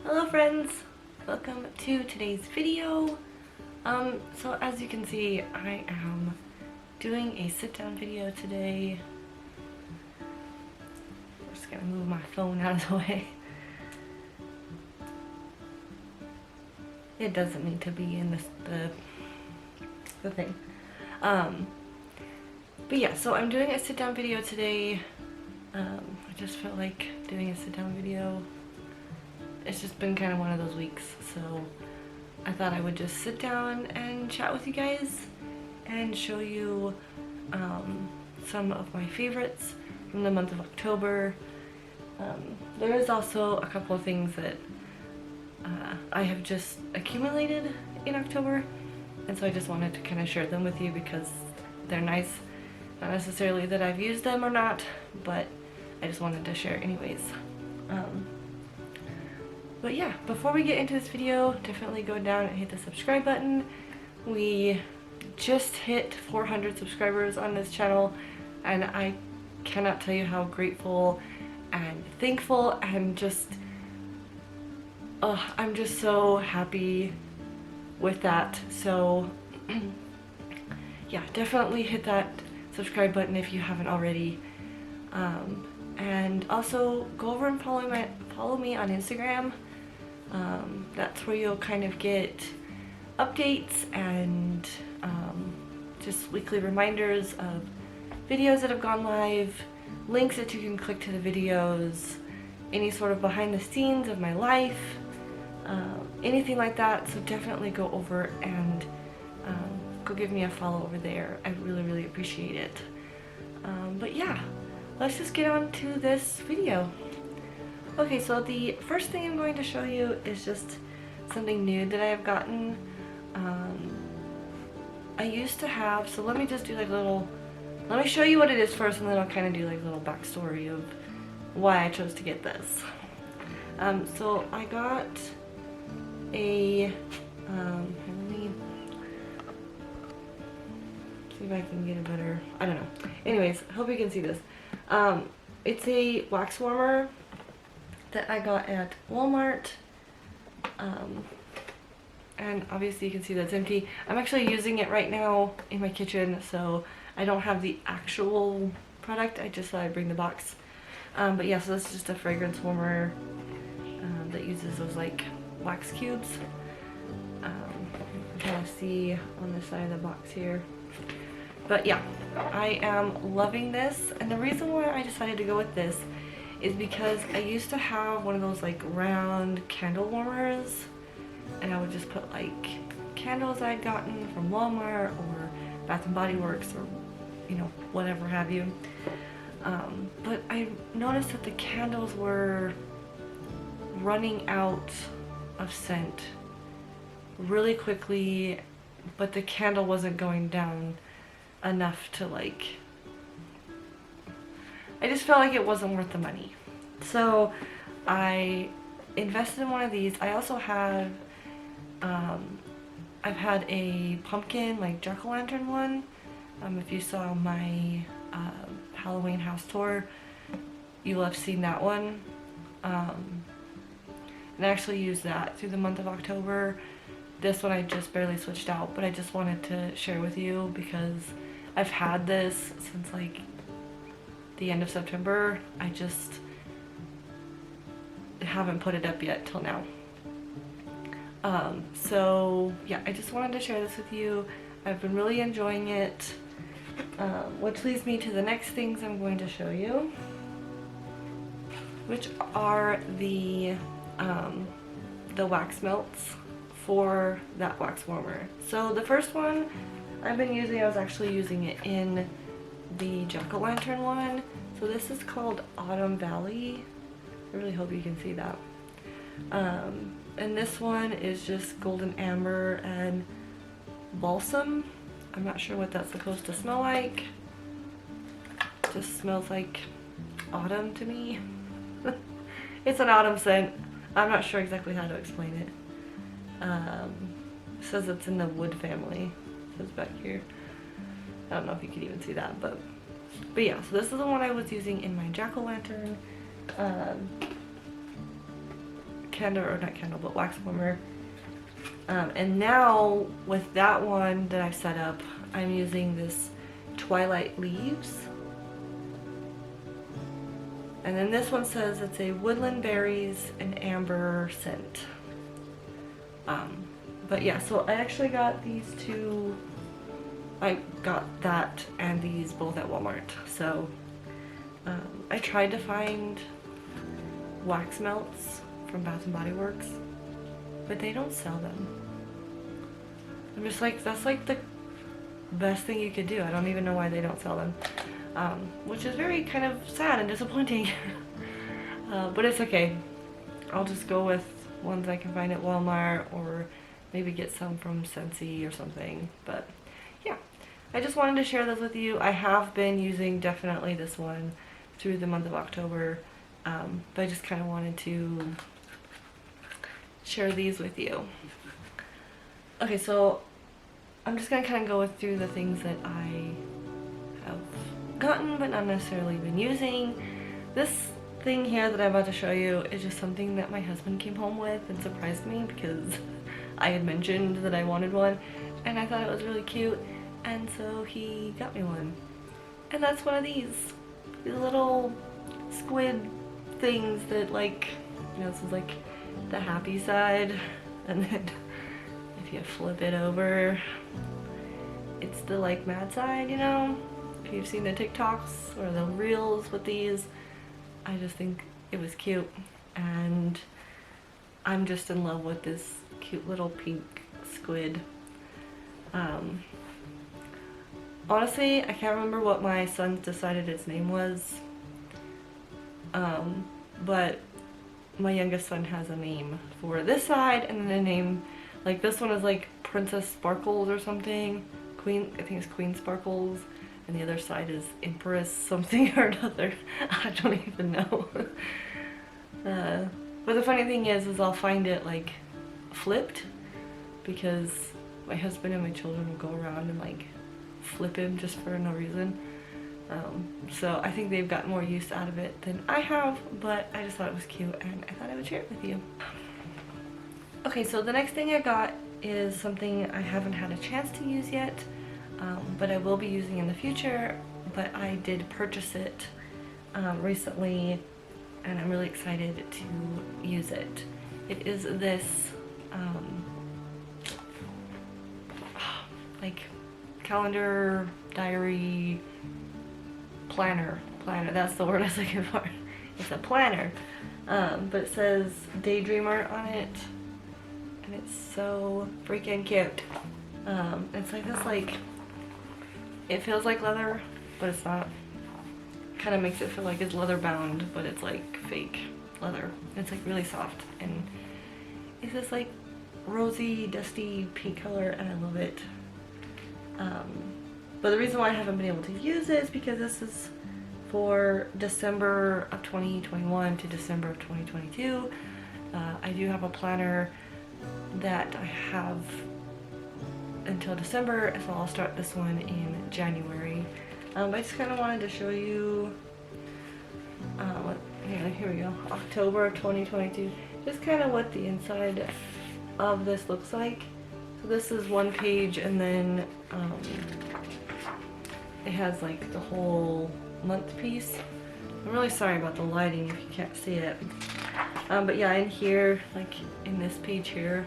Hello friends! Welcome to today's video. So as you can see, I am doing a sit-down video today. I'm just gonna move my phone out of the way. It doesn't need to be in the thing. But yeah, so I'm doing a sit-down video today. I just felt like doing a sit-down video. It's just been kind of one of those weeks, so I thought I would just sit down and chat with you guys and show you some of my favorites from the month of October. There is also a couple of things that I have just accumulated in October, and so I just wanted to kind of share them with you because they're nice. Not necessarily that I've used them or not, but I just wanted to share anyways. But yeah, before we get into this video, definitely go down and hit the subscribe button. We just hit 400 subscribers on this channel, and I cannot tell you how grateful and thankful and just I'm just so happy with that. So yeah, definitely hit that subscribe button if you haven't already, and also go over and follow me on Instagram. That's where you'll kind of get updates and just weekly reminders of videos that have gone live, links that you can click to the videos, any sort of behind the scenes of my life, anything like that. So definitely go over and go give me a follow over there. I really appreciate it. But yeah, let's just get on to this video. Okay, so the first thing I'm going to show you is just something new that I have gotten. I used to have, so let me just do like let me show you what it is first, and then I'll kind of do like a little backstory of why I chose to get this. So I got a, let me see if I can get it better. I don't know. Anyways, hope you can see this. It's a wax warmer that I got at Walmart, and obviously you can see that's empty. I'm actually using it right now in my kitchen, so I don't have the actual product. I just thought I'd bring the box. But yeah, so this is just a fragrance warmer that uses those like wax cubes. You can kind of see on the side of the box here. But yeah, I am loving this, and the reason why I decided to go with this is because I used to have one of those like round candle warmers, and I would just put like candles I'd gotten from Walmart or Bath and Body Works or whatever have you. But I noticed that the candles were running out of scent really quickly, but the candle wasn't going down enough to like, I just felt like it wasn't worth the money. So I invested in one of these. I also have, I've had a pumpkin, like jack-o'-lantern one. If you saw my Halloween house tour, you will have seen that one. And I actually used that through the month of October. This one I just barely switched out, but I just wanted to share with you because I've had this since like the end of September. I just haven't put it up yet till now. So yeah, I just wanted to share this with you. I've been really enjoying it, which leads me to the next things I'm going to show you, which are the wax melts for that wax warmer. So the first one I've been using, I was actually using it in the jack-o'-lantern one. So this is called Autumn Valley. I really hope you can see that. And this one is just golden amber and balsam. I'm not sure what that's supposed to smell like. Just smells like autumn to me. It's an autumn scent. I'm not sure exactly how to explain it. It says it's in the wood family. It says back here. I don't know if you can even see that, but yeah, so this is the one I was using in my jack-o'-lantern candle, or not candle, but wax warmer. And now with that one that I've set up, I'm using this Twilight Leaves. And then this one says it's a woodland berries and amber scent. But yeah, so I actually got these two. I got that and these both at Walmart. So I tried to find wax melts from Bath and Body Works, but they don't sell them. I'm just like, that's like the best thing you could do. I don't even know why they don't sell them, which is very kind of sad and disappointing. But it's okay. I'll just go with ones I can find at Walmart, or maybe get some from Scentsy or something. But yeah, I just wanted to share this with you. I have been using definitely this one through the month of October, but I just kind of wanted to share these with you. Okay, so I'm just going to kind of go through the things that I have gotten but not necessarily been using. This thing here that I'm about to show you is just something that my husband came home with and surprised me, because I had mentioned that I wanted one and I thought it was really cute, and so he got me one. And that's one of these little squid things that, like, you know, this is like the happy side, and then if you flip it over, it's the like mad side, you know? If you've seen the TikToks or the reels with these, I just think it was cute, and I'm just in love with this cute little pink squid. Honestly, I can't remember what my son decided its name was, but my youngest son has a name for this side, and then a name, like this one is like Princess Sparkles or something, Queen, I think it's Queen Sparkles, and the other side is Empress something or another. I don't even know. But the funny thing is I'll find it like flipped, because my husband and my children will go around and like flip him just for no reason. So I think they've got more use out of it than I have, but I just thought it was cute and I thought I would share it with you. Okay, so the next thing I got is something I haven't had a chance to use yet, but I will be using in the future, but I did purchase it recently and I'm really excited to use it. It is this like calendar, diary, planner, that's the word I was looking for. It's a planner, but it says Daydreamer on it, and it's so freaking cute. It's like this, like, it feels like leather, but it's not. Kind of makes it feel like it's leather bound, but it's like fake leather. It's like really soft, and it's this like rosy, dusty pink color, and I love it. But the reason why I haven't been able to use it is because this is for December of 2021 to December of 2022. I do have a planner that I have until December, so I'll start this one in January. I just kind of wanted to show you, here we go, October of 2022, just kind of what the inside of this looks like. So this is one page, and then it has like the whole month piece. I'm really sorry about the lighting if you can't see it. But yeah, in here, like in this page here,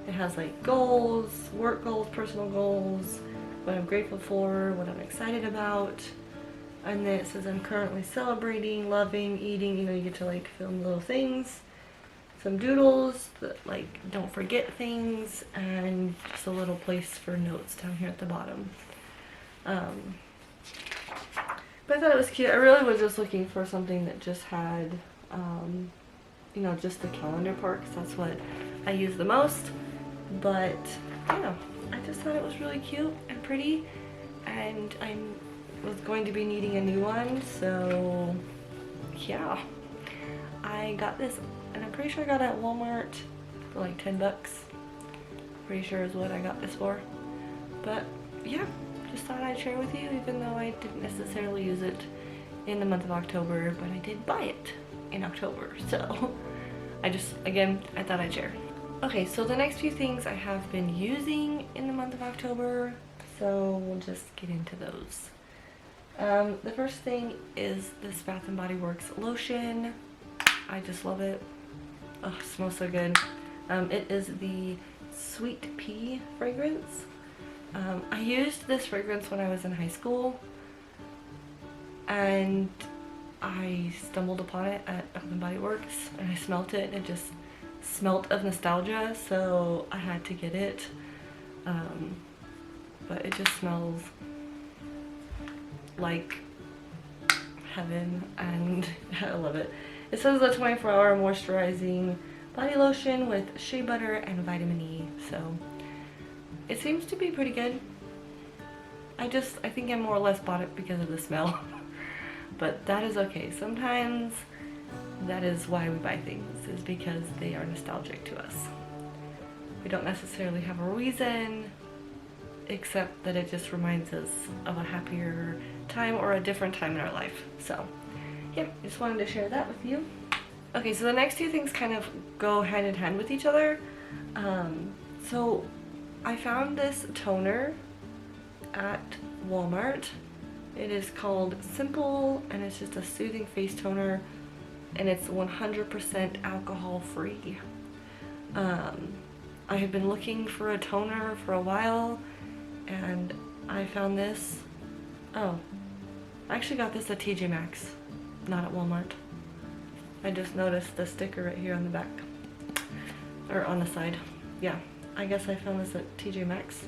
it has like goals, work goals, personal goals, what I'm grateful for, what I'm excited about. And then it says I'm currently celebrating, loving, eating, you know, you get to like fill in little things. Some doodles, that, like, don't forget things, and just a little place for notes down here at the bottom. But I thought it was cute. I really was just looking for something that just had, you know, just the calendar part, because that's what I use the most. But yeah, I just thought it was really cute and pretty, and I was going to be needing a new one, so yeah, I got this, and I'm pretty sure I got it at Walmart for like 10 bucks. Pretty sure is what I got this for. But yeah, just thought I'd share with you, even though I didn't necessarily use it in the month of October, but I did buy it in October, so Again, I thought I'd share. Okay, so the next few things I have been using in the month of October, so we'll just get into those. The first thing is this Bath & Body Works lotion. I just love it. Oh, it smells so good. It is the Sweet Pea fragrance. I used this fragrance when I was in high school, and I stumbled upon it at Bath & Body Works, and I smelt it, and it just smelt of nostalgia, so I had to get it. But it just smells like heaven, and I love it. It says a 24-hour moisturizing body lotion with shea butter and vitamin E, so it seems to be pretty good. I think I more or less bought it because of the smell. But that is okay. Sometimes that is why we buy things, is because they are nostalgic to us. We don't necessarily have a reason, except that it just reminds us of a happier time or a different time in our life. So yeah, just wanted to share that with you. Okay, so the next two things kind of go hand in hand with each other. So I found this toner at Walmart. It is called Simple, and it's just a soothing face toner, and it's 100% alcohol free. I have been looking for a toner for a while, and I found this. Oh, I actually got this at TJ Maxx, not at Walmart. I just noticed the sticker right here on the back, or on the side. Yeah, I guess I found this at TJ Maxx.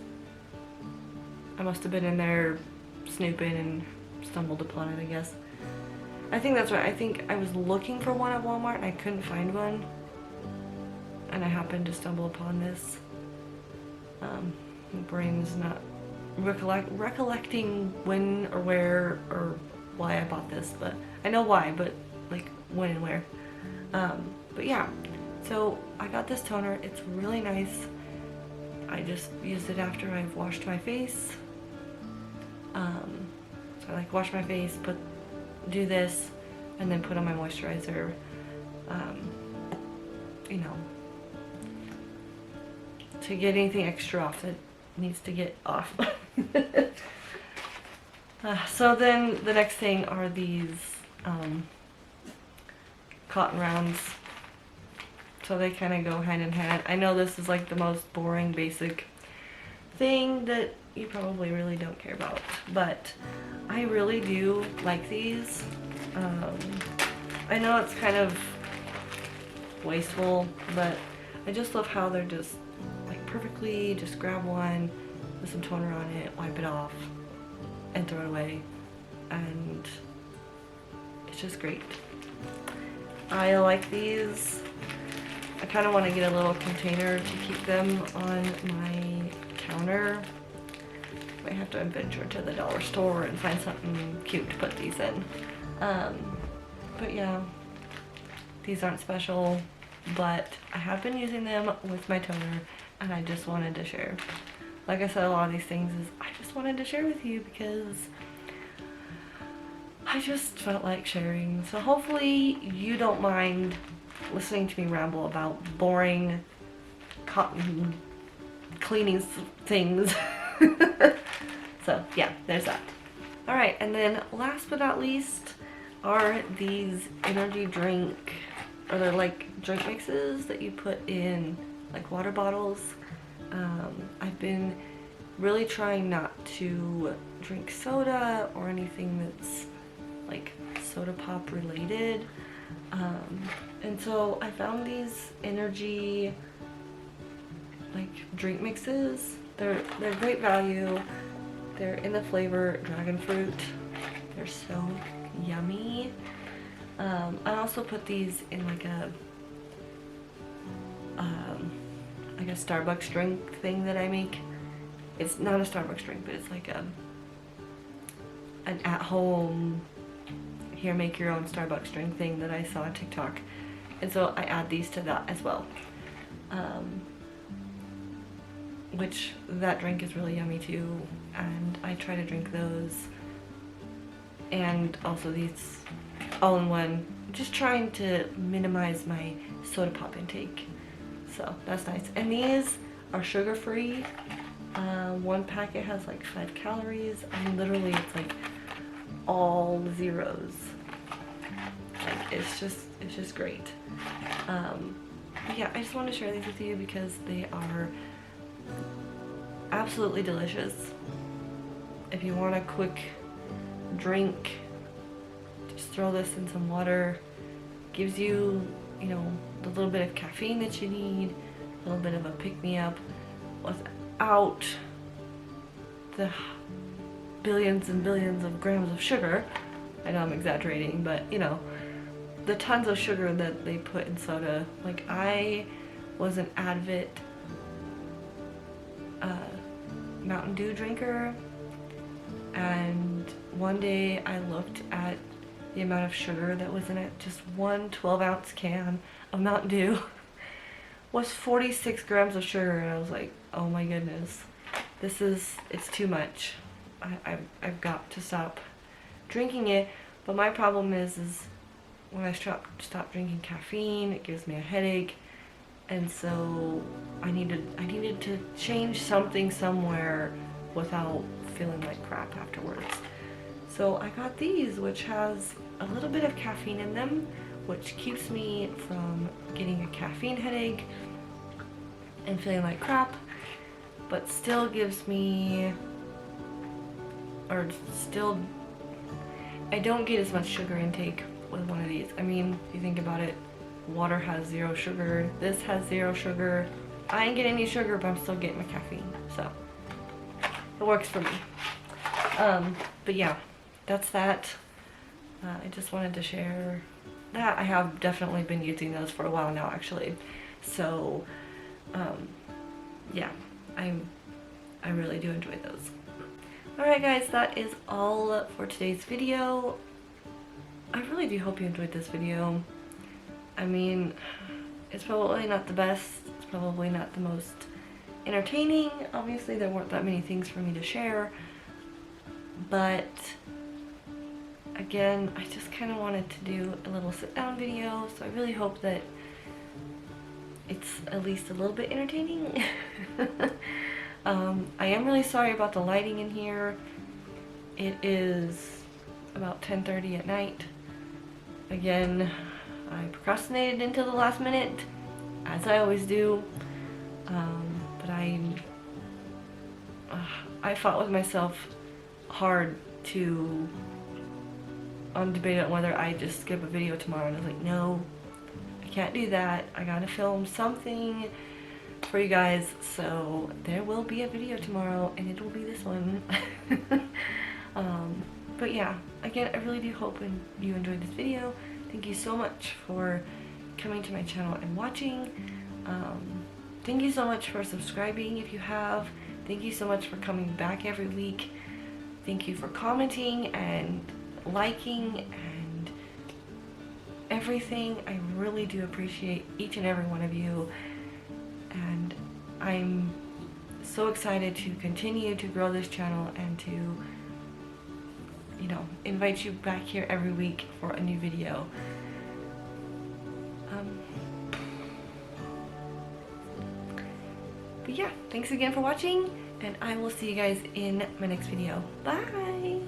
I must have been in there snooping and stumbled upon it, I guess. I think that's right. I think I was looking for one at Walmart and I couldn't find one, and I happened to stumble upon this. My brain's not recollecting when or where or why I bought this, but I know why, but like when and where. But yeah, so I got this toner. It's really nice. I just used it after I've washed my face. So I like wash my face, do this, and then put on my moisturizer. You know, to get anything extra off that needs to get off. So then the next thing are these cotton rounds. So they kind of go hand in hand. I know this is like the most boring, basic thing that you probably really don't care about, but I really do like these. I know it's kind of wasteful, but I just love how they're just like perfectly, just grab one with some toner on it, wipe it off, and throw it away, and it's just great. I like these. I kind of want to get a little container to keep them on my counter. Might have to venture to the dollar store and find something cute to put these in. But yeah, these aren't special, but I have been using them with my toner, and I just wanted to share. Like I said, a lot of these things is I just wanted to share with you because I just felt like sharing. So hopefully you don't mind listening to me ramble about boring cotton cleaning things. So yeah, there's that. Alright, and then last but not least are these energy drink, or they're like drink mixes that you put in like water bottles. I've been really trying not to drink soda or anything that's like soda pop related. And so I found these energy like drink mixes. They're great value. They're in the flavor dragon fruit. They're so yummy. I also put these in like a Starbucks drink thing that I make. It's not a Starbucks drink, but it's like an at-home here make your own Starbucks drink thing that I saw on TikTok, and so I add these to that as well. Which that drink is really yummy too, and I try to drink those, and also these all-in-one just trying to minimize my soda pop intake. So that's nice. And these are sugar free. One packet has like 5 calories. I mean, literally it's like all zeros. Like it's just great. But yeah, I just want to share these with you because they are absolutely delicious. If you want a quick drink, just throw this in some water. Gives you, you know, the little bit of caffeine that you need, a little bit of a pick-me-up without the billions and billions of grams of sugar. I know I'm exaggerating, but you know, the tons of sugar that they put in soda. Like, I was an avid Mountain Dew drinker, and one day I looked at the amount of sugar that was in it. Just one 12-ounce can of Mountain Dew was 46 grams of sugar, and I was like, oh my goodness, it's too much. I've got to stop drinking it. But my problem is when I stop drinking caffeine, it gives me a headache, and so I needed to change something somewhere without feeling like crap afterwards. So I got these, which has a little bit of caffeine in them, which keeps me from getting a caffeine headache and feeling like crap, but still gives me, I don't get as much sugar intake with one of these. I mean, if you think about it, water has 0 sugar, this has 0 sugar. I ain't getting any sugar, but I'm still getting my caffeine, so it works for me. But yeah, that's that. I just wanted to share that. I have definitely been using those for a while now, actually. So, yeah, I really do enjoy those. Alright guys, that is all for today's video. I really do hope you enjoyed this video. I mean, it's probably not the best, it's probably not the most entertaining. Obviously there weren't that many things for me to share, but again, I just kind of wanted to do a little sit down video, so I really hope that it's at least a little bit entertaining. I am really sorry about the lighting in here. It is about 10:30 at night. Again, I procrastinated until the last minute, as I always do, but I fought with myself hard to debate on whether I just skip a video tomorrow, and I was like, no, I can't do that. I gotta film something for you guys, so there will be a video tomorrow, and it will be this one. But yeah, again, I really do hope you enjoyed this video. Thank you so much for coming to my channel and watching. Thank you so much for subscribing if you have. Thank you so much for coming back every week. Thank you for commenting and liking and everything. I really do appreciate each and every one of you, and I'm so excited to continue to grow this channel and to, you know, invite you back here every week for a new video. But yeah, thanks again for watching, and I will see you guys in my next video. Bye!